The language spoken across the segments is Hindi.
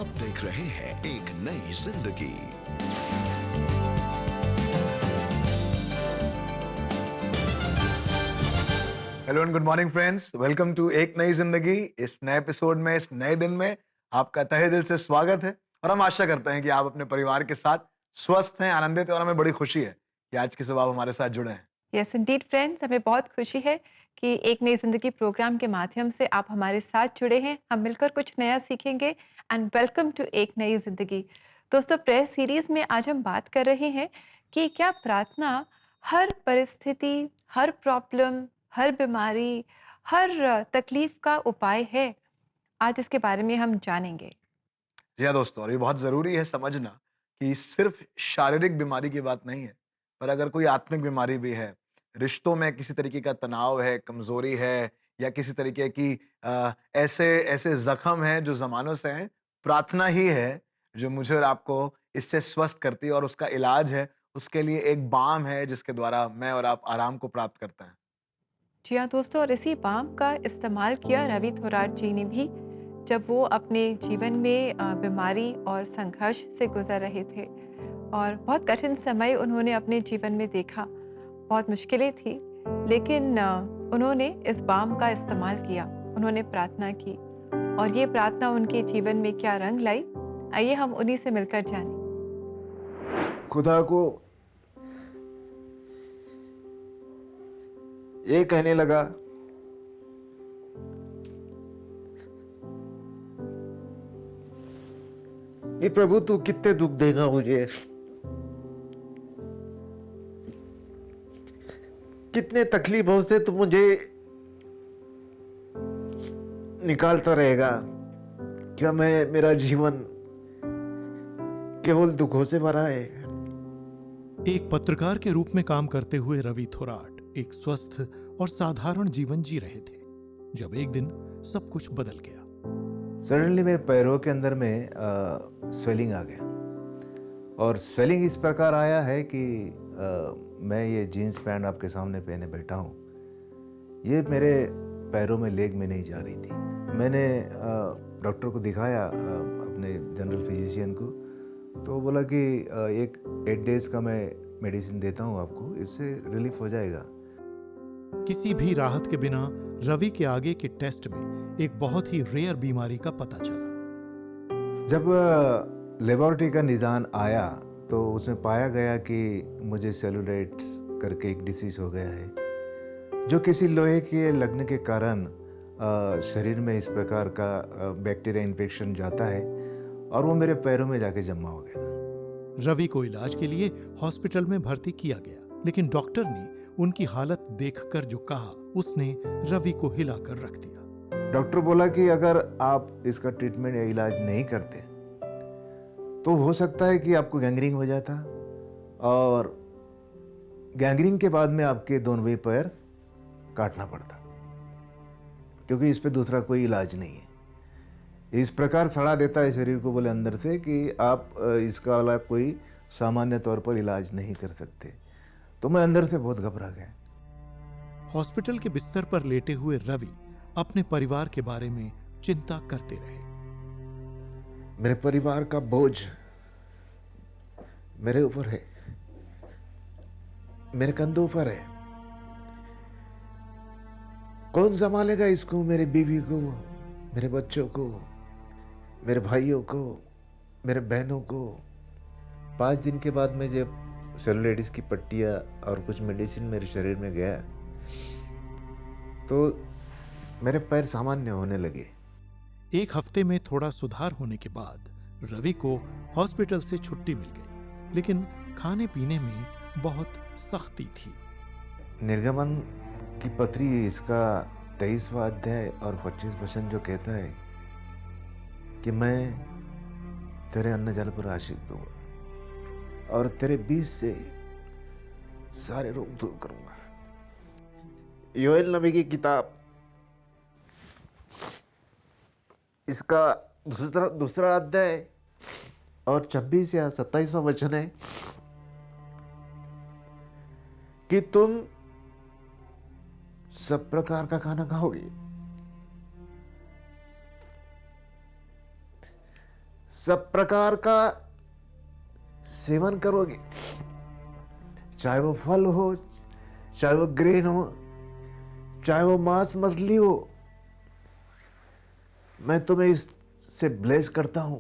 आप देख रहे हैं एक नई जिंदगी। Hello and good morning friends, welcome to एक नई जिंदगी। इस नए एपिसोड में, इस नए दिन में आपका तहे दिल से स्वागत है और हम आशा करते हैं कि आप अपने परिवार के साथ स्वस्थ हैं, आनंदित हैं और हमें बड़ी खुशी है कि आज की सुबह आप हमारे साथ जुड़े हैं। यस इंडीड फ्रेंड्स, हमें बहुत खुशी है कि एक नई ज़िंदगी प्रोग्राम के माध्यम से आप हमारे साथ जुड़े हैं। हम मिलकर कुछ नया सीखेंगे एंड वेलकम टू एक नई ज़िंदगी। दोस्तों, प्रेयर सीरीज़ में आज हम बात कर रहे हैं कि क्या प्रार्थना हर परिस्थिति, हर प्रॉब्लम, हर बीमारी, हर तकलीफ का उपाय है? आज इसके बारे में हम जानेंगे। जी हाँ दोस्तों, और ये बहुत जरूरी है समझना कि सिर्फ शारीरिक बीमारी की बात नहीं है, पर अगर कोई आत्मिक बीमारी भी है, रिश्तों में किसी तरीके का तनाव है, कमजोरी है, या किसी तरीके की ऐसे ऐसे जख्म हैं जो जमानों से हैं, प्रार्थना ही है जो मुझे और आपको इससे स्वस्थ करती है, और उसका इलाज है, उसके लिए एक बाम है जिसके द्वारा मैं और आप आराम को प्राप्त करते हैं। जी हाँ दोस्तों, और इसी बाम का इस्तेमाल किया रवि थोराट जी ने भी, जब वो अपने जीवन में बीमारी और संघर्ष से गुजर रहे थे और बहुत कठिन समय उन्होंने अपने जीवन में देखा। बहुत मुश्किलें थी, लेकिन उन्होंने इस बाम का इस्तेमाल किया, उन्होंने प्रार्थना की और ये प्रार्थना उनके जीवन में क्या रंग लाई, आइए हम उन्हीं से मिलकर जानें। खुदा को ये कहने लगा, ये प्रभु तू कितने दुख देगा मुझे, कितने तकलीफों से तू मुझे निकालता रहेगा। क्या मेरा जीवन केवल दुखों से भरा है? एक पत्रकार के रूप में काम करते हुए रवि थोराट एक स्वस्थ और साधारण जीवन जी रहे थे, जब एक दिन सब कुछ बदल गया। सडनली मेरे पैरों के अंदर में स्वेलिंग आ गया, और स्वेलिंग इस प्रकार आया है कि मैं ये जीन्स पैंट आपके सामने पहने बैठा हूँ, ये मेरे पैरों में, लेग में नहीं जा रही थी। मैंने डॉक्टर को दिखाया, अपने जनरल फिजिशियन को, तो वो बोला कि एक 8 डेज़ का मैं मेडिसिन देता हूँ आपको, इससे रिलीफ हो जाएगा। किसी भी राहत के बिना रवि के आगे के टेस्ट में एक बहुत ही रेयर बीमारी का पता चला। जब लेबोरेटरी का निदान आया तो उसमें पाया गया कि मुझे सेलुलाइट्स करके एक डिसीज हो गया है, जो किसी लोहे के लगने के कारण शरीर में इस प्रकार का बैक्टीरिया इन्फेक्शन जाता है, और वो मेरे पैरों में जाके जमा हो गया। रवि को इलाज के लिए हॉस्पिटल में भर्ती किया गया, लेकिन डॉक्टर ने उनकी हालत देखकर जो कहा, उसने रवि को हिलाकर रख दिया। डॉक्टर बोला कि अगर आप इसका ट्रीटमेंट या इलाज नहीं करते तो हो सकता है कि आपको गैंग्रीन हो जाता, और गैंग्रीन के बाद में आपके दोनों ही पैर काटना पड़ता, क्योंकि इस पे दूसरा कोई इलाज नहीं है। इस प्रकार सड़ा देता है शरीर को, बोले अंदर से, कि आप इसका वाला कोई सामान्य तौर पर इलाज नहीं कर सकते। तो मैं अंदर से बहुत घबरा गया। हॉस्पिटल के बिस्तर पर लेटे हुए रवि अपने परिवार के बारे में चिंता करते रहे। मेरे परिवार का बोझ मेरे ऊपर है, मेरे कंधों पर है। कौन संभालेगा इसको? मेरी बीवी को, मेरे बच्चों को, मेरे भाइयों को, मेरे बहनों को। 5 दिन के बाद में जब सेलुलाइटिस की पट्टियाँ और कुछ मेडिसिन मेरे शरीर में गया, तो मेरे पैर सामान्य होने लगे। एक हफ्ते में थोड़ा सुधार होने के बाद रवि को हॉस्पिटल से छुट्टी मिल गई, लेकिन खाने पीने में बहुत सख्ती थी। निर्गमन की पत्री, इसका 23वां अध्याय और 25 वचन जो कहता है कि मैं तेरे अन्न जल पर आशीष दूंगा और तेरे बीच से सारे रोग दूर करूंगा। योएल नबी की किताब, इसका दूसरा अध्याय और 26 या 27वां वचन है कि तुम सब प्रकार का खाना खाओगे, सब प्रकार का सेवन करोगे, चाहे वो फल हो, चाहे वो ग्रेन हो, चाहे वो मांस मछली हो, मैं तुम्हें इससे ब्लेस करता हूं।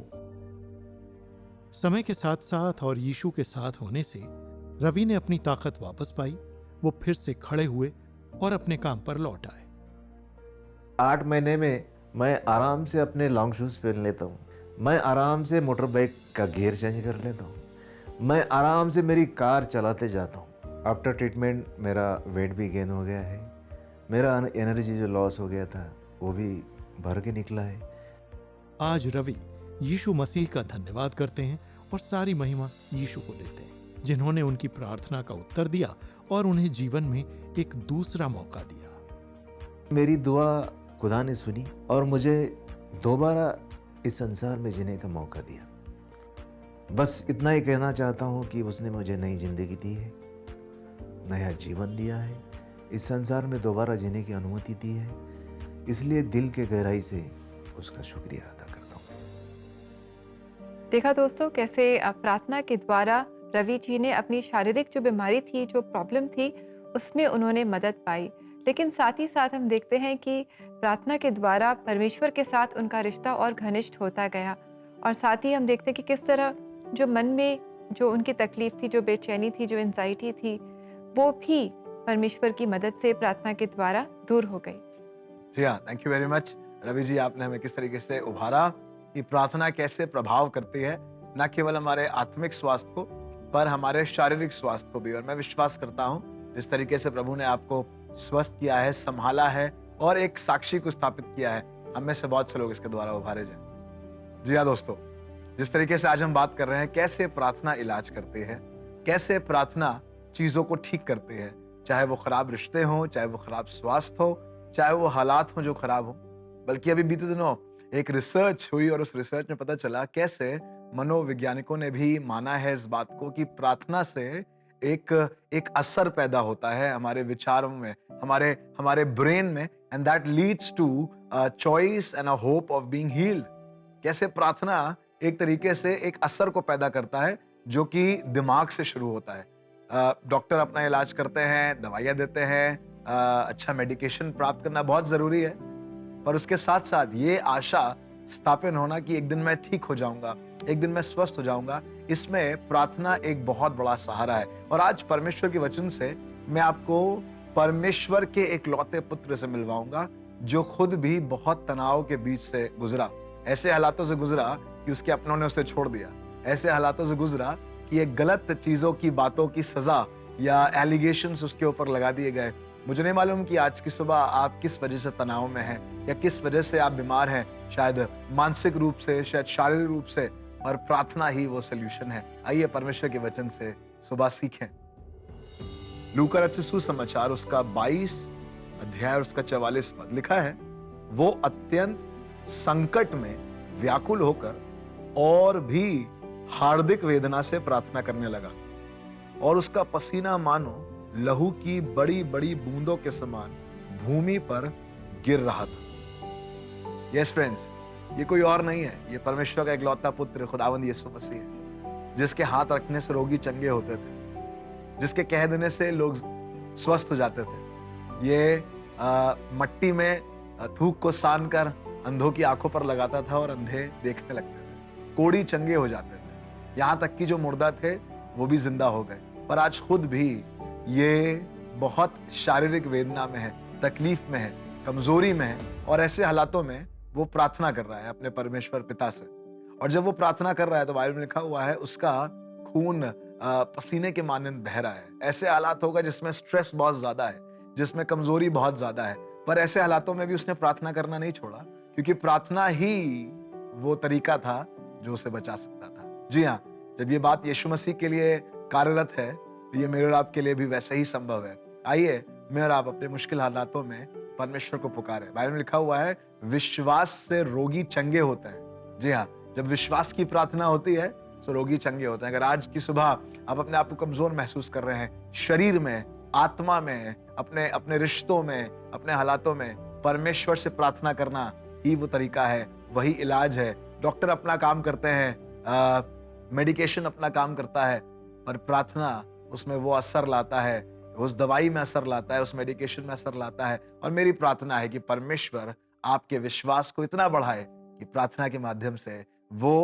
समय के साथ साथ और यीशु के साथ होने से रवि ने अपनी ताकत वापस पाई। वो फिर से खड़े हुए और अपने काम पर लौट आए। 8 महीने में मैं आराम से अपने लॉन्ग शूज पहन लेता हूँ, मैं आराम से मोटर बाइक का गियर चेंज कर लेता हूँ, मैं आराम से मेरी कार चलाते जाता हूँ। आफ्टर ट्रीटमेंट मेरा वेट भी गेन हो गया है, मेरा एनर्जी जो लॉस हो गया था वो भी भर के निकला है। आज रवि यीशु मसीह का धन्यवाद करते हैं और सारी महिमा यीशु को देते हैं, जिन्होंने उनकी प्रार्थना का उत्तर दिया और उन्हें जीवन में एक दूसरा मौका दिया। मेरी दुआ खुदा ने सुनी और मुझे दोबारा इस संसार में जीने का मौका दिया। बस इतना ही कहना चाहता हूँ कि उसने मुझे नई जिंदगी दी है, नया जीवन दिया है, इस संसार में दोबारा जीने की अनुमति दी है, इसलिए दिल के गहराई से उसका शुक्रिया अदा करता हूँ। देखा दोस्तों कैसे प्रार्थना के द्वारा रवि जी ने अपनी शारीरिक जो बीमारी थी, जो प्रॉब्लम थी, उसमें उन्होंने मदद पाई। लेकिन साथ ही साथ हम देखते हैं कि प्रार्थना के द्वारा परमेश्वर के साथ उनका रिश्ता और घनिष्ठ होता गया। और साथ ही हम देखते हैं कि किस तरह जो मन में जो उनकी तकलीफ थी, जो बेचैनी थी, जो एंजाइटी थी, वो भी परमेश्वर की मदद से प्रार्थना के द्वारा दूर हो गई। जी हाँ, thank you very much Ravi ji, आपने हमें किस तरीके से उभारा कि प्रार्थना कैसे प्रभाव करती है न केवल हमारे आत्मिक स्वास्थ्य को पर हमारे शारीरिक स्वास्थ्य को भी। और मैं विश्वास करता हूँ जिस तरीके से प्रभु ने आपको स्वस्थ किया है, संभाला है और एक साक्षी को स्थापित किया है, हम में से बहुत से लोग इसके द्वारा उभारे जाए। जी हाँ दोस्तों, जिस तरीके से आज हम बात कर रहे हैं कैसे प्रार्थना इलाज करती है, कैसे प्रार्थना चीजों को ठीक करती है, चाहे वो खराब रिश्ते हों, चाहे वो खराब स्वास्थ्य हो, चाहे वो हालात हों जो खराब हों। बल्कि अभी बीते दिनों एक रिसर्च हुई और उस रिसर्च में पता चला कैसे मनोवैज्ञानिकों ने भी माना है इस बात को कि प्रार्थना से एक असर पैदा होता है हमारे विचारों में, हमारे ब्रेन में, and that leads to a choice and a hope of being healed. कैसे प्रार्थना एक तरीके से एक असर को पैदा करता है जो कि दिमाग से शुरू होता है। डॉक्टर अपना इलाज करते हैं, दवाइयाँ देते हैं, अच्छा मेडिकेशन प्राप्त करना बहुत जरूरी है, पर उसके साथ साथ ये आशा स्थापित होना कि एक दिन मैं ठीक हो जाऊंगा, एक दिन मैं स्वस्थ हो जाऊंगा, इसमें प्रार्थना एक बहुत बड़ा सहारा है। और आज परमेश्वर के वचन से मैं आपको परमेश्वर के एक लौते पुत्र से मिलवाऊंगा जो खुद भी बहुत तनाव के बीच से गुजरा, ऐसे हालातों से गुजरा कि उसके अपनों ने उसे छोड़ दिया, ऐसे हालातों से गुजरा कि एक गलत चीजों की बातों की सजा या एलिगेशंस उसके ऊपर लगा दिए गए। मुझे नहीं मालूम कि आज की सुबह आप किस वजह से तनाव में हैं या किस वजह से आप बीमार हैं, शायद मानसिक रूप से, शायद शारीरिक रूप से, और प्रार्थना ही वो सल्यूशन है। आइए परमेश्वर के वचन से सुबह सीखें। लूका रचित सुसमाचार उसका 22 अध्याय और उसका 44 पद लिखा है, वो अत्यंत संकट में व्याकुल होकर और भी हार्दिक वेदना से प्रार्थना करने लगा और उसका पसीना मानो लहू की बड़ी बड़ी बूंदों के समान भूमि पर गिर रहा था। यस फ्रेंड्स, ये कोई और नहीं है, ये परमेश्वर का इकलौता पुत्र खुदावंद यीशु मसीह है, जिसके हाथ रखने से रोगी चंगे होते थे, जिसके कह देने से लोग स्वस्थ हो जाते थे। ये मट्टी में थूक को सान कर अंधों की आंखों पर लगाता था और अंधे देखने लगते थे, कोढ़ी चंगे हो जाते थे, यहाँ तक कि जो मुर्दा थे वो भी जिंदा हो गए। पर आज खुद भी ये बहुत शारीरिक वेदना में है, तकलीफ में है, कमजोरी में है, और ऐसे हालातों में वो प्रार्थना कर रहा है अपने परमेश्वर पिता से। और जब वो प्रार्थना कर रहा है तो बाइबल में लिखा हुआ है उसका खून पसीने के मानंद बह रहा है। ऐसे हालात होगा जिसमें स्ट्रेस बहुत ज्यादा है, जिसमें कमजोरी बहुत ज्यादा है, पर ऐसे हालातों में भी उसने प्रार्थना करना नहीं छोड़ा, क्योंकि प्रार्थना ही वो तरीका था जो उसे बचा सकता था। जी हाँ, जब ये बात यीशु मसीह के लिए कार्यरत है तो ये मेरे और आपके लिए भी वैसे ही संभव है। आइए मैं और आप अपने मुश्किल हालातों में परमेश्वर को पुकारें। बाइबल में लिखा हुआ है विश्वास से रोगी चंगे होते हैं। जी हाँ, जब विश्वास की प्रार्थना होती है तो रोगी चंगे होते हैं। अगर आज की सुबह आप अपने आप को कमजोर महसूस कर रहे हैं, शरीर में, आत्मा में, अपने रिश्तों में, अपने हालातों में, परमेश्वर से प्रार्थना करना ही वो तरीका है, वही इलाज है डॉक्टर अपना काम करते हैं, मेडिकेशन अपना काम करता है, पर प्रार्थना उसमें वो असर लाता है, उस दवाई में असर लाता है, उस मेडिकेशन में असर लाता है। और मेरी प्रार्थना है कि परमेश्वर आपके विश्वास को इतना बढ़ाए कि प्रार्थना के माध्यम से वो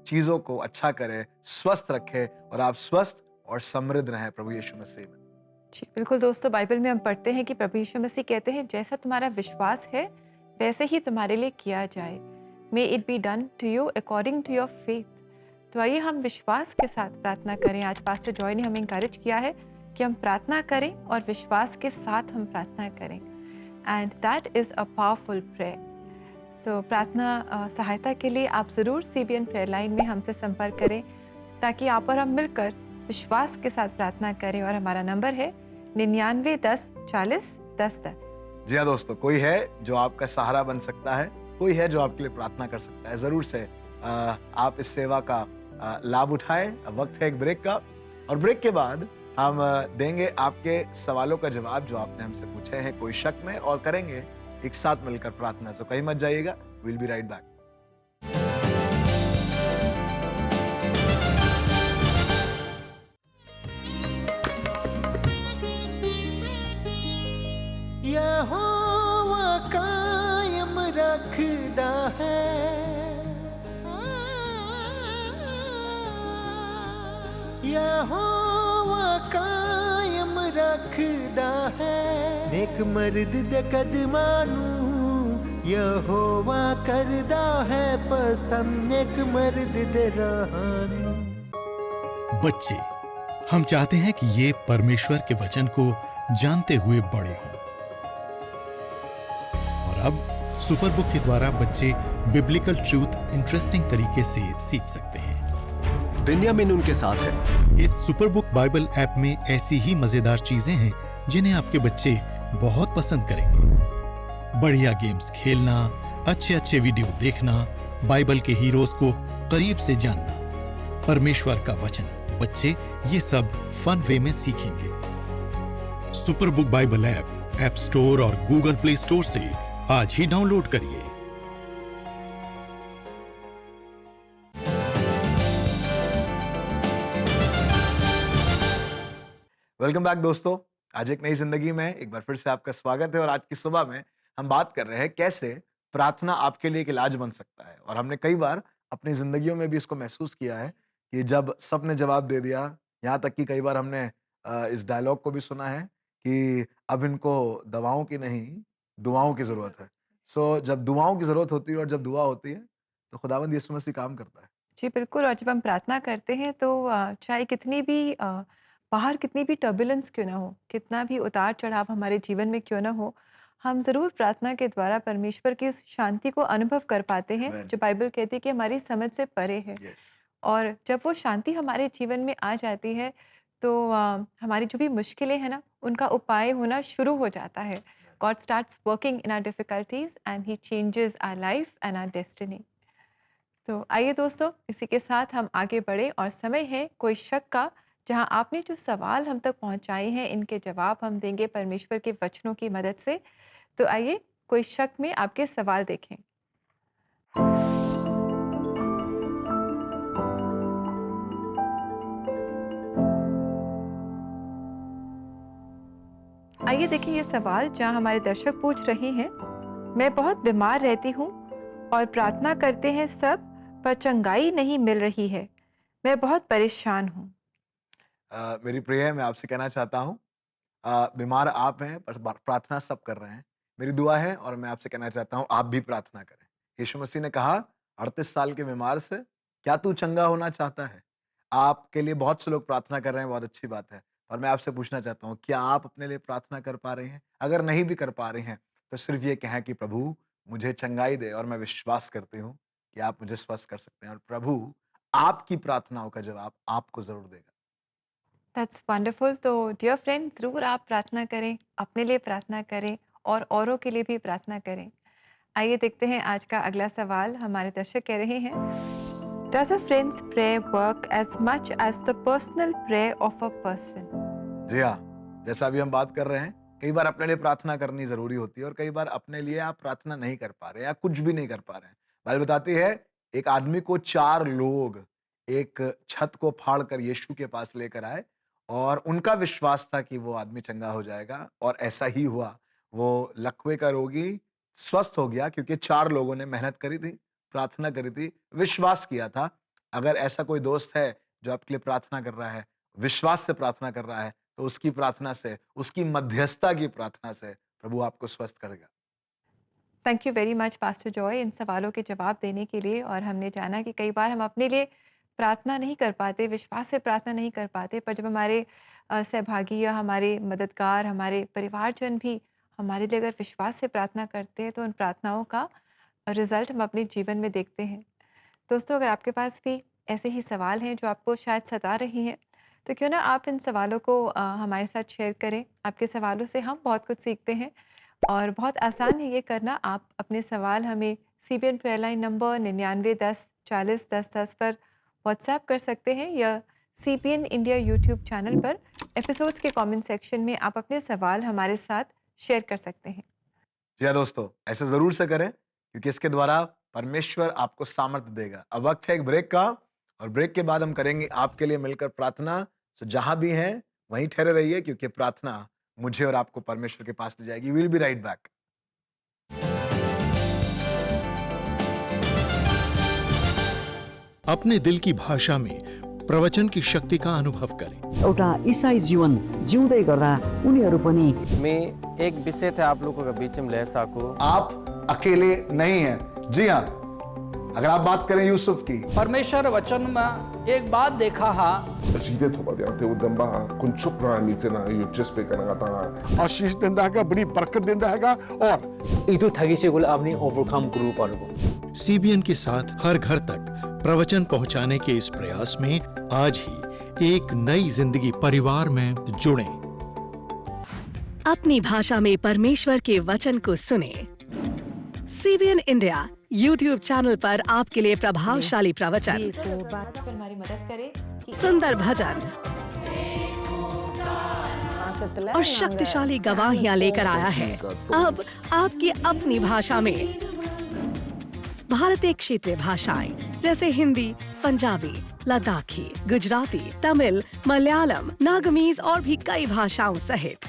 चीजों को अच्छा करे, स्वस्थ रखे और आप स्वस्थ और समृद्ध रहें प्रभु यीशु मसीह में। जी, बिल्कुल दोस्तों, बाइबल में हम पढ़ते हैं कि प्रभु यीशु मसीह कहते हैं, जैसा तुम्हारा विश्वास है वैसे ही तुम्हारे लिए किया जाए। May it be done to you according to your faith. तो आइए हम विश्वास के साथ प्रार्थना करें। आज पास्टर जॉय ने हमें इंकरेज किया है कि हम प्रार्थना करें और विश्वास के साथ हम प्रार्थना करें, and that is a powerful prayer. So प्रार्थना सहायता के लिए आप ज़रूर CBN प्रेयर लाइन में हमसे संपर्क करें, ताकि आप और हम मिलकर विश्वास के साथ प्रार्थना करें। और हमारा नंबर है 99 10 40 10 10। जी हाँ दोस्तों, कोई है जो आपका सहारा बन सकता है, कोई है जो आपके लिए प्रार्थना कर सकता है। जरूर से आप इस सेवा का लाभ उठाएं। अब वक्त है एक ब्रेक का, और ब्रेक के बाद हम देंगे आपके सवालों का जवाब जो आपने हमसे पूछे हैं कोई शक में, और करेंगे एक साथ मिलकर प्रार्थना। तो कहीं मत जाइएगा, विल बी राइट बैक। यहोवा कायम रखदा है, यहोवा कायम रखदा है, नेक मर्द दे कदमानू यहोवा करदा है पसंद, नेक मर्द दे राहानू। बच्चे, हम चाहते हैं कि ये परमेश्वर के वचन को जानते हुए बड़े हों। और अब सुपर बुक के द्वारा बच्चे बिब्लिकल ट्रूथ इंटरेस्टिंग तरीके से सीख सकते हैं। बिन्यामिन उनके साथ है। इस सुपर बुक बाइबल ऐप में ऐसी ही मजेदार चीजें हैं जिन्हें आपके बच्चे बहुत पसंद करेंगे। बढ़िया गेम्स खेलना, अच्छे अच्छे वीडियो देखना, बाइबल के हीरोज को करीब से जानना, परमेश्वर का वचन, बच्चे ये सब फन वे में सीखेंगे। Super book Bible app store और गूगल प्ले स्टोर से आज ही डाउनलोड करिए। वेलकम बैक दोस्तों, आज एक नई जिंदगी में एक बार फिर से आपका स्वागत है। और आज की सुबह में हम बात कर रहे हैं कैसे प्रार्थना आपके लिए एक इलाज बन सकता है। और हमने कई बार अपनी जिंदगियों में भी इसको महसूस किया है कि जब सबने जवाब दे दिया, यहाँ तक कि कई बार हमने इस डायलॉग को भी सुना है कि अब इनको दवाओं की नहीं दुआओं की जरूरत है। सो जब दुआओं की जरूरत होती है और जब दुआ होती है तो खुदावंद यीशु मसीह काम करता है। जी, बिल्कुल। और जब हम प्रार्थना करते हैं तो चाहे कितनी भी बाहर कितनी भी टर्बुलेंस क्यों ना हो, कितना भी उतार-चढ़ाव हमारे जीवन में क्यों ना हो, हम ज़रूर प्रार्थना के द्वारा परमेश्वर की उस शांति को अनुभव कर पाते हैं, Amen. जो बाइबल कहती है कि हमारी समझ से परे है। यस, और जब वो शांति हमारे जीवन में आ जाती है, तो हमारी जो भी मुश्किलें हैं ना, उनका उपाय होना शुरू हो जाता है। God starts working in our difficulties and he changes our life and our destiny. तो आइए दोस्तों, इसी के साथ हम आगे बढ़े और समय है कोई शक का, जहां आपने जो सवाल हम तक पहुंचाए हैं, इनके जवाब हम देंगे परमेश्वर के वचनों की मदद से। तो आइए कोई शक में आपके सवाल देखें। आइए देखिए ये सवाल, जहां हमारे दर्शक पूछ रहे हैं, मैं बहुत बीमार रहती हूँ और प्रार्थना करते हैं सब, पर चंगाई नहीं मिल रही है। मैं बहुत परेशान हूँ। मेरी प्रिय, मैं आपसे कहना चाहता हूँ, बीमार आप हैं पर प्रार्थना सब कर रहे हैं। मेरी दुआ है और मैं आपसे कहना चाहता हूँ आप भी प्रार्थना करें। यीशु मसीह ने कहा 38 साल के बीमार से, क्या तू चंगा होना चाहता है? आपके लिए बहुत से लोग प्रार्थना कर रहे हैं, बहुत अच्छी बात है। और मैं आपसे पूछना चाहता हूँ, क्या आप अपने लिए प्रार्थना कर पा रहे हैं? अगर नहीं भी कर पा रहे हैं तो सिर्फ ये कहें कि प्रभु मुझे चंगाई दे, और मैं विश्वास करती हूँ कि आप मुझे स्वस्थ कर सकते हैं, और प्रभु आपकी प्रार्थनाओं का जवाब आपको जरूर देगा। That's wonderful. तो डियर फ्रेंड, ज़रूर आप प्रार्थना करें, अपने लिए प्रार्थना करें और औरों के लिए भी प्रार्थना करें। आइए देखते हैं आज का अगला सवाल। हमारे दर्शक कह रहे हैं, does a friends prayer work as much as the personal prayer of a person? जी हाँ, जैसा अभी हम बात कर रहे हैं, कई बार अपने लिए प्रार्थना करनी जरूरी होती है और कई बार अपने लिए आप प्रार्थना नहीं कर पा रहे या कुछ भी नहीं कर पा रहे हैं। बाइबल बताती है एक आदमी को 4 लोग एक छत को फाड़ कर यीशु के पास लेकर आए और उनका विश्वास था कि वो आदमी चंगा हो जाएगा और ऐसा ही हुआ। वो लकवे का रोगी स्वस्थ हो गया क्योंकि 4 लोगों ने मेहनत करी थी, प्रार्थना करी थी, विश्वास किया था। अगर ऐसा कोई दोस्त है जो आपके लिए प्रार्थना कर रहा है, विश्वास से प्रार्थना कर रहा है, तो उसकी प्रार्थना से, उसकी मध्यस्थता की प्रार्थना से प्रभु आपको स्वस्थ करेगा। Thank you very much pastor joy in सवालों के जवाब देने के लिए। और हमने जाना कि कई बार हम अपने लिए प्रार्थना नहीं कर पाते, विश्वास से प्रार्थना नहीं कर पाते, पर जब हमारे सहभागी या हमारे मददगार, हमारे परिवारजन भी हमारे लिए अगर विश्वास से प्रार्थना करते हैं, तो उन प्रार्थनाओं का रिज़ल्ट हम अपने जीवन में देखते हैं। दोस्तों, अगर आपके पास भी ऐसे ही सवाल हैं जो आपको शायद सता रही हैं, तो क्यों ना आप इन सवालों को हमारे साथ शेयर करें। आपके सवालों से हम बहुत कुछ सीखते हैं और बहुत आसान है ये करना। आप अपने सवाल हमें सीबीएन प्रेयर लाइन नंबर 99 10 40 10 10 पर व्हाट्सएप कर सकते हैं, या सीबीएन इंडिया यूट्यूब चैनल पर एपिसोड्स के कमेंट सेक्शन में आप अपने सवाल हमारे साथ शेयर कर सकते हैं। जी हाँ दोस्तों, ऐसे ज़रूर से करें क्योंकि इसके द्वारा परमेश्वर आपको सामर्थ्य देगा। अब वक्त है एक ब्रेक का और ब्रेक के बाद हम करेंगे आपके लिए मिलकर प्रार्थना। तो जहां भी हैं वहीं ठहरे रहिए क्योंकि प्रार्थना मुझे और आपको परमेश्वर के पास ले जाएगी। Will be right back. अपने दिल की भाषा में प्रवचन की शक्ति का अनुभव करें। एउटा ईसाई जीवन जिउँदै गर्दा उनीहरू पनि मैं एक विषय थे आप लोगों के बीच में ले सकूं। आप अकेले नहीं हैं। जी हाँ, अगर आप बात करें यूसुफ की, परमेश्वर वचन में एक बात देखा हा Jide thoba dia te udamba kunchuk na mitena yu jespe kana gata आशीष देता है, बड़ी बरकत देता है और itu thagisegul apni overcome group parugo। CBN के साथ हर घर तक प्रवचन पहुंचाने के इस प्रयास में आज ही एक नई जिंदगी परिवार में जुड़ें। अपनी भाषा में परमेश्वर के वचन को सुने। सीबीएन इंडिया यूट्यूब चैनल पर आपके लिए प्रभावशाली प्रवचन, हमारी मदद करें कि सुंदर भजन और शक्तिशाली गवाहियां लेकर आया है। अब आपकी अपनी भाषा में भारतीय क्षेत्रीय भाषाएं जैसे हिंदी, पंजाबी, लद्दाखी, गुजराती, तमिल, मलयालम, नागमीज और भी कई भाषाओं सहित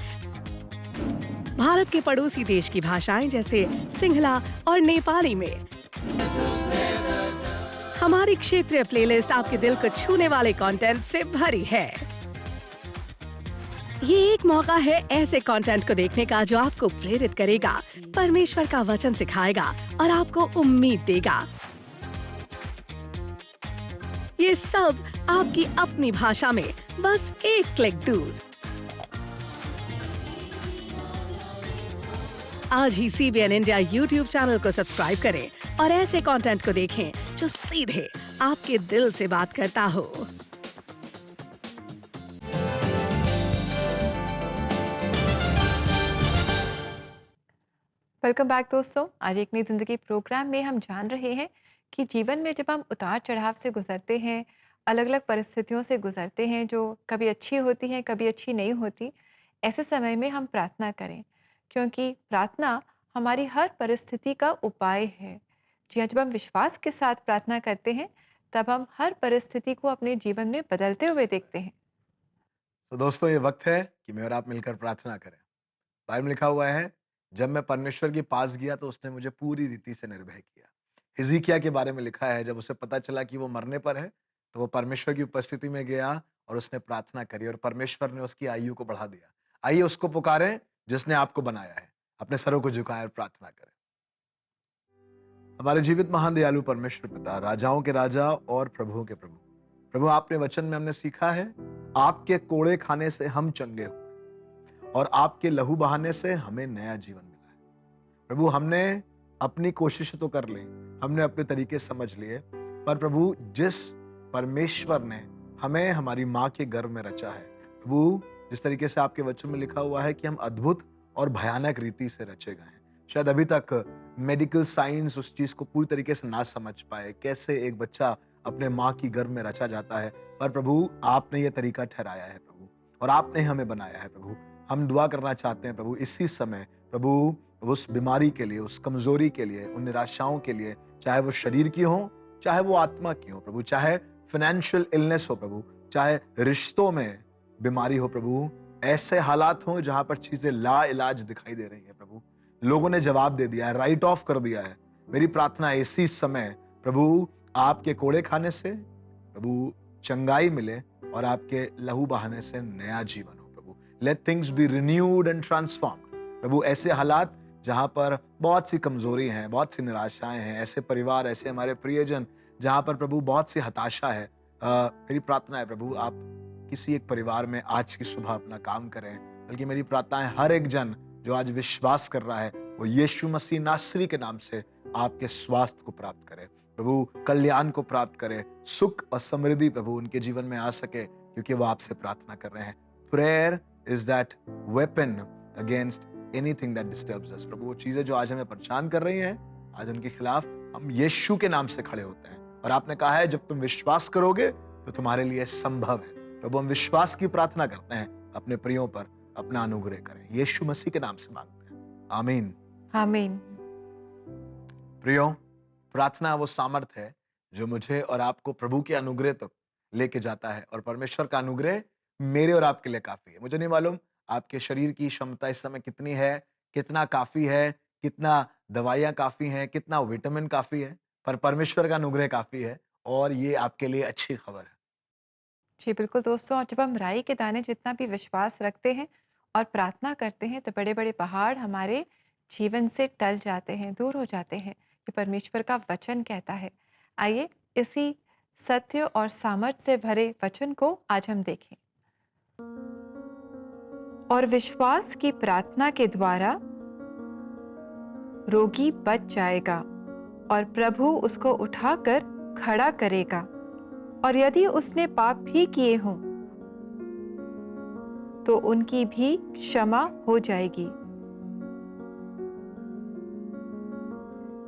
भारत के पड़ोसी देश की भाषाएं जैसे सिंहला और नेपाली में हमारी क्षेत्रीय प्लेलिस्ट आपके दिल को छूने वाले कंटेंट से भरी है। ये एक मौका है ऐसे कंटेंट को देखने का जो आपको प्रेरित करेगा, परमेश्वर का वचन सिखाएगा और आपको उम्मीद देगा। ये सब आपकी अपनी भाषा में बस एक क्लिक दूर। आज ही सीबीएन इंडिया यूट्यूब चैनल को सब्सक्राइब करें और ऐसे कंटेंट को देखें जो सीधे आपके दिल से बात करता हो। वेलकम बैक दोस्तों। आज एक नई जिंदगी प्रोग्राम में हम जान रहे हैं कि जीवन में जब हम उतार चढ़ाव से गुजरते हैं, अलग अलग परिस्थितियों से गुजरते हैं जो कभी अच्छी होती हैं, कभी अच्छी नहीं होती, ऐसे समय में हम प्रार्थना करें, क्योंकि प्रार्थना हमारी हर परिस्थिति का उपाय है। जी हाँ, जब हम विश्वास के साथ प्रार्थना करते हैं तब हम हर परिस्थिति को अपने जीवन में बदलते हुए देखते हैं। तो दोस्तों ये वक्त है कि मैं और आप मिलकर प्रार्थना करें। बाइबल में लिखा हुआ है, जब मैं परमेश्वर के पास गया तो उसने मुझे पूरी रीति से निर्भय किया। हिजकिय्याह के बारे में लिखा है, जब उसे पता चला कि वो मरने पर है तो वो परमेश्वर की उपस्थिति में गया और उसने प्रार्थना करी और परमेश्वर ने उसकी आयु को बढ़ा दिया। आइए उसको पुकारें जिसने आपको बनाया है। अपने सरों को झुकाएं और प्रार्थना करें। हमारे जीवित महान दयालु परमेश्वर पिता, राजाओं के राजा और प्रभुओं के प्रभु, प्रभु आपने वचन में हमने सीखा है, आपके कोड़े खाने से हम चंगे हुए और आपके लहू बहाने से हमें नया जीवन मिला है। प्रभु हमने अपनी कोशिश तो कर ली, हमने अपने तरीके समझ लिए, पर प्रभु जिस परमेश्वर ने हमें हमारी माँ के गर्भ में रचा है, प्रभु जिस तरीके से आपके वचन में लिखा हुआ है कि हम अद्भुत और भयानक रीति से रचे गए हैं, शायद अभी तक मेडिकल साइंस उस चीज को पूरी तरीके से ना समझ पाए, कैसे एक बच्चा अपने माँ की गर्भ में रचा जाता है, पर प्रभु आपने ये तरीका ठहराया है प्रभु, और आपने हमें बनाया है प्रभु। हम दुआ करना चाहते हैं प्रभु इसी समय प्रभु उस बीमारी के लिए, उस कमजोरी के लिए, उन निराशाओं के लिए, चाहे वो शरीर की हो, चाहे वो आत्मा की हो प्रभु, चाहे फाइनेंशियल इलनेस हो प्रभु, चाहे रिश्तों में बीमारी हो प्रभु, ऐसे हालात हो जहां पर चीजें ला इलाज दिखाई दे रही है प्रभु, लोगों ने जवाब दे दिया है, राइट ऑफ कर दिया है। मेरी प्रार्थना है इसी समय प्रभु आपके कोड़े खाने से प्रभु चंगाई मिले और आपके लहू बहाने से नया जीवन हो प्रभु। Let things be renewed and transformed प्रभु। ऐसे हालात जहां पर बहुत सी कमजोरी हैं, बहुत सी निराशाएं हैं, ऐसे परिवार, ऐसे हमारे प्रियजन जहां पर प्रभु बहुत सी हताशा है, मेरी प्रार्थना है प्रभु आप किसी एक परिवार में आज की सुबह अपना काम करें। बल्कि मेरी प्रार्थना है हर एक जन जो आज विश्वास कर रहा है वो यीशु मसीह नासरी के नाम से आपके स्वास्थ्य को प्राप्त करे प्रभु, कल्याण को प्राप्त करे, सुख और समृद्धि प्रभु उनके जीवन में आ सके, क्योंकि वो आपसे प्रार्थना कर रहे हैं। Prayer is that weapon against anything that disturbs us प्रभु। वो चीजें जो आज हमें परेशान कर रही हैं, आज उनके खिलाफ हम यीशु के नाम से खड़े होते हैं। और आपने कहा है जब तुम विश्वास करोगे तो तुम्हारे लिए संभव है प्रभु। हम विश्वास की प्रार्थना करते हैं, अपने प्रियों पर अपना अनुग्रह करें, यीशु मसीह के नाम से मांगते हैं, आमीन आमीन। प्रियो, प्रार्थना वो सामर्थ है जो मुझे और आपको प्रभु के अनुग्रह तक लेके जाता है, और परमेश्वर का अनुग्रह मेरे और आपके लिए काफी है। मुझे नहीं मालूम आपके शरीर की क्षमता इस समय कितनी है, कितना काफी है, कितना दवाइयां काफी हैं, कितना विटामिन काफी है, पर परमेश्वर का अनुग्रह काफी है, और ये आपके लिए अच्छी खबर है। जी बिल्कुल दोस्तों, और जब हम राई के दाने जितना भी विश्वास रखते हैं और प्रार्थना करते हैं तो बड़े बड़े पहाड़ हमारे जीवन से टल जाते हैं, दूर हो जाते हैं। ये परमेश्वर का वचन कहता है। आइए इसी सत्य और सामर्थ से भरे वचन को आज हम देखें। और विश्वास की प्रार्थना के द्वारा रोगी बच जाएगा और प्रभु उसको उठाकर खड़ा करेगा, और यदि उसने पाप भी किए हों तो उनकी भी क्षमा हो जाएगी।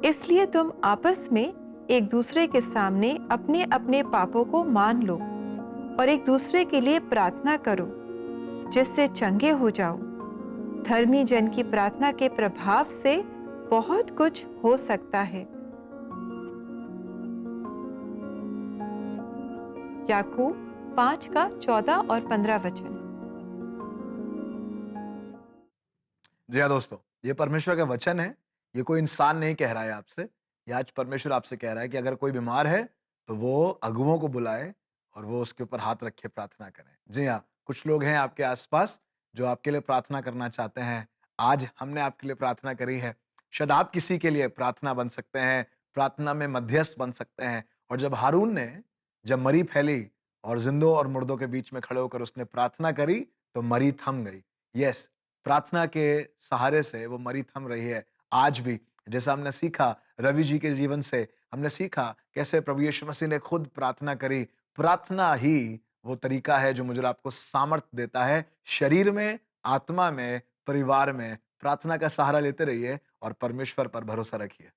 इसलिए तुम आपस में एक दूसरे के सामने अपने अपने पापों को मान लो और एक दूसरे के लिए प्रार्थना करो जिससे चंगे हो जाओ। धर्मी जन की प्रार्थना के प्रभाव से बहुत कुछ हो सकता है। याकूब 5 का 14 और 15 वचन। जी हाँ दोस्तों, ये परमेश्वर का वचन है। ये कोई इंसान नहीं कह रहा है आपसे, ये आज परमेश्वर आपसे कह रहा है कि अगर कोई बीमार है तो वो अगुओं को बुलाए और वो उसके ऊपर हाथ रखे प्रार्थना करें। जी हाँ, कुछ लोग हैं आपके आसपास जो आपके लिए प्रार्थना करना चाहते हैं। आज हमने आपके लिए प्रार्थना करी है, शायद आप किसी के लिए प्रार्थना बन सकते हैं, प्रार्थना में मध्यस्थ बन सकते हैं। और जब हारून ने जब मरी फैली और जिंदों और मुर्दों के बीच में खड़े होकर उसने प्रार्थना करी तो मरी थम गई। यस, प्रार्थना के सहारे से वो मरी थम रही है आज भी। जैसा हमने सीखा रवि जी के जीवन से, हमने सीखा कैसे प्रभु यीशु मसीह ने खुद प्रार्थना करी। प्रार्थना ही वो तरीका है जो मुझे आपको सामर्थ्य देता है, शरीर में, आत्मा में, परिवार में। प्रार्थना का सहारा लेते रहिए और परमेश्वर पर भरोसा रखिए।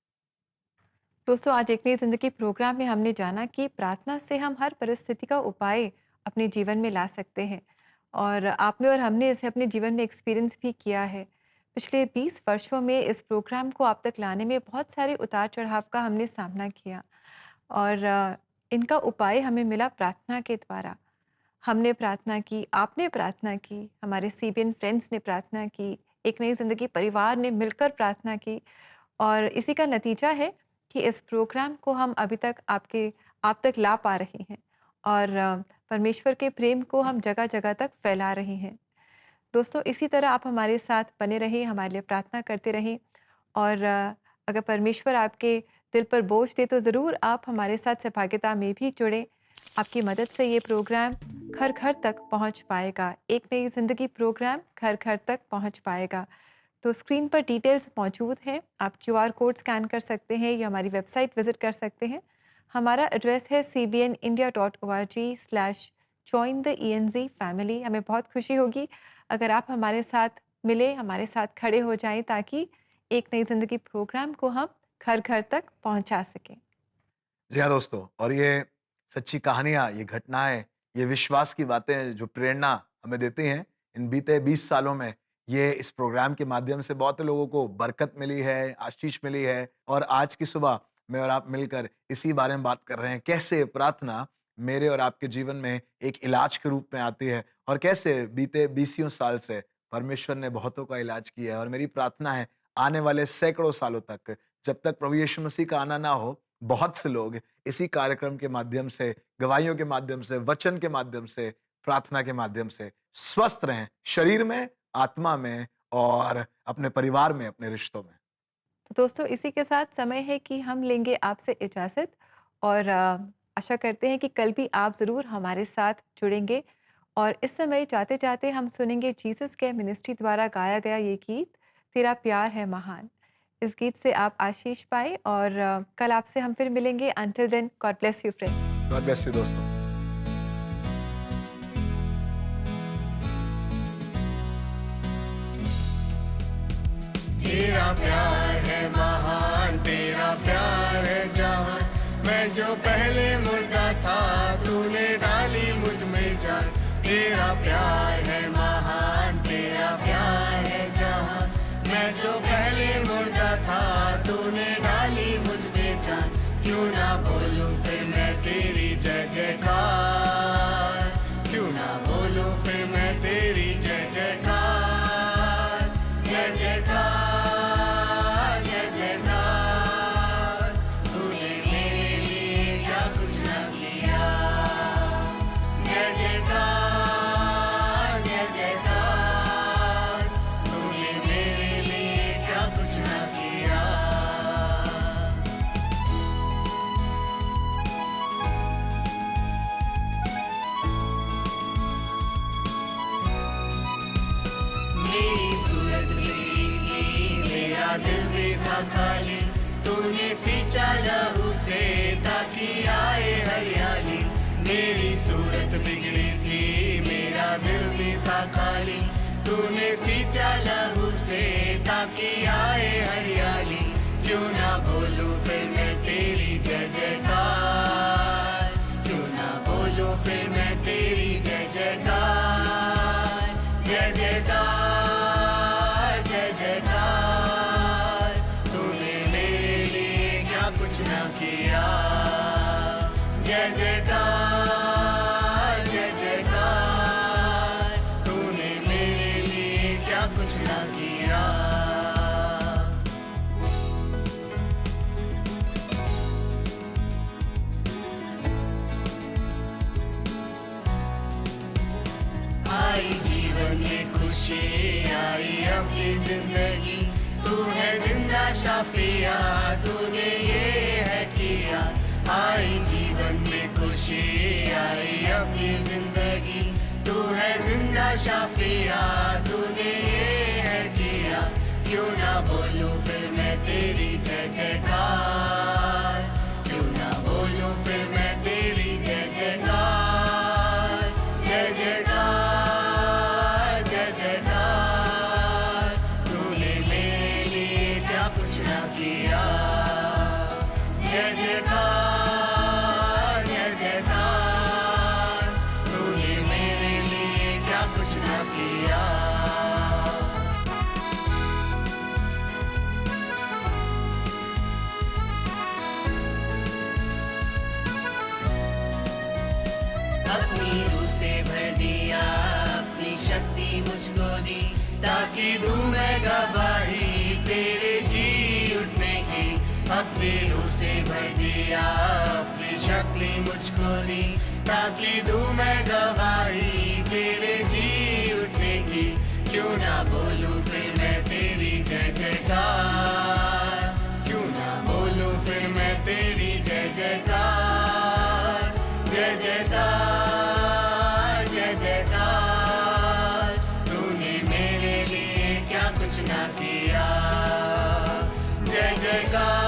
दोस्तों, आज एक नई जिंदगी प्रोग्राम में हमने जाना कि प्रार्थना से हम हर परिस्थिति का उपाय अपने जीवन में ला सकते हैं, और आपने और हमने इसे अपने जीवन में एक्सपीरियंस भी किया है। पिछले 20 वर्षों में इस प्रोग्राम को आप तक लाने में बहुत सारे उतार चढ़ाव का हमने सामना किया, और इनका उपाय हमें मिला प्रार्थना के द्वारा। हमने प्रार्थना की, आपने प्रार्थना की, हमारे सीबीएन फ्रेंड्स ने प्रार्थना की, एक नई जिंदगी परिवार ने मिलकर प्रार्थना की, और इसी का नतीजा है कि इस प्रोग्राम को हम अभी तक आप तक ला पा रहे हैं, और परमेश्वर के प्रेम को हम जगह जगह तक फैला रहे हैं। दोस्तों, इसी तरह आप हमारे साथ बने रहें, हमारे लिए प्रार्थना करते रहें, और अगर परमेश्वर आपके दिल पर बोझ दे तो ज़रूर आप हमारे साथ सहभागिता में भी जुड़ें। आपकी मदद से ये प्रोग्राम घर घर तक पहुंच पाएगा। एक नई ज़िंदगी प्रोग्राम घर घर तक पहुंच पाएगा। तो स्क्रीन पर डिटेल्स मौजूद हैं, आप QR कोड स्कैन कर सकते हैं या हमारी वेबसाइट विज़िट कर सकते हैं। हमारा एड्रेस है cbnindia.org/join-the-ENZ family। हमें बहुत खुशी होगी अगर आप हमारे साथ मिले, हमारे साथ खड़े हो जाएं, ताकि एक नई ज़िंदगी प्रोग्राम को हम घर घर तक पहुंचा सकें। जी हाँ दोस्तों, और ये सच्ची कहानियाँ, ये घटनाएं, ये विश्वास की बातें जो प्रेरणा हमें देती हैं, इन बीते 20 सालों में ये इस प्रोग्राम के माध्यम से बहुत लोगों को बरकत मिली है, आशीष मिली है। और आज की सुबह मैं और आप मिलकर इसी बारे में बात कर रहे हैं, कैसे प्रार्थना मेरे और आपके जीवन में एक इलाज के रूप में आती है और कैसे बीते 20 साल से परमेश्वर ने बहुतों का इलाज किया है। और मेरी प्रार्थना है आने वाले सैकड़ों सालों तक, जब तक प्रभु यीशु मसीह का आना ना हो, बहुत से लोग इसी कार्यक्रम के माध्यम से, गवाहियों के माध्यम से, वचन के माध्यम से, प्रार्थना के माध्यम से स्वस्थ रहें, शरीर में, आत्मा में और अपने परिवार में, अपने रिश्तों में। तो दोस्तों, इसी के साथ समय है कि हम लेंगे आपसे इजाज़त और आशा करते हैं कि कल भी आप ज़रूर हमारे साथ जुड़ेंगे। और इस समय जाते-जाते हम सुनेंगे जीसस के मिनिस्ट्री द्वारा गाया गया ये गीत, तेरा प्यार है महान। इस गीत से आप आशीष पाएँ और कल आपसे हम फिर मिलेंगे। Until then, God bless you friends. God bless you दोस्तों। तेरा प्यार है महान, तेरा प्यार है जहान। मैं जो पहले मुर्दा था, तूने डाली मुझ में जान। तेरा प्यार है महान, तेरा प्यार है जहान। मैं जो पहले मुर्दा था, तूने डाली मुझ में जान। क्यों ना बोलूं फिर मैं तेरी जय जयकार, क्यों ना बोलूं फिर मैं तेरी जय जयकार, जय जयकार। दिल भी था खाली, तूने सींचा लहू से ताकि आए हरियाली। मेरी सूरत बिगड़ी थी, मेरा दिल भी था खाली, तूने सींचा लहू से ताकि आए हरियाली। क्यों ना बोलूं फिर मैं तेरी जय जयकार, क्यों ना बोलूं फिर मैं तेरी जय जयकार, जय जयकार, जय जयकार। किया जय जयकार, जय जयकार। तूने मेरे लिए क्या कुछ ना किया। आई जीवन में खुशी, आई अपनी जिंदगी। तू है जिंदा शाफिया, तूने ये है किया। आई जीवन में खुशी, आई अपनी जिंदगी। तू है जिंदा शाफिया, तूने ये है किया। क्यों ना बोलूं फिर मैं तेरी जय जयकार, क्यों ना बोलूं फिर मैं तेरी जय जयकार, जय जयकार, जय जयकार। तूने मेरे लिए क्या कुछ ना किया। जय जयकार, जय जयकार। तूने मेरे लिए क्या कुछ ना किया। अपनी रूह से भर दिया, अपनी शक्ति मुझको दी, ताकि दूं मैं गवाही तेरे जी उठने की। अपनी रूह से भर दिया, अपनी शक्ति मुझको दी, ताकि दूं मैं गवाही तेरे जी उठने की। क्यों ना बोलूं फिर मैं तेरी जय जयकार, क्यों ना बोलूं फिर मैं तेरी जय जयकार, जय जयकार, जय जयकार। तूने मेरे लिए क्या कुछ ना किया। जय जयकार।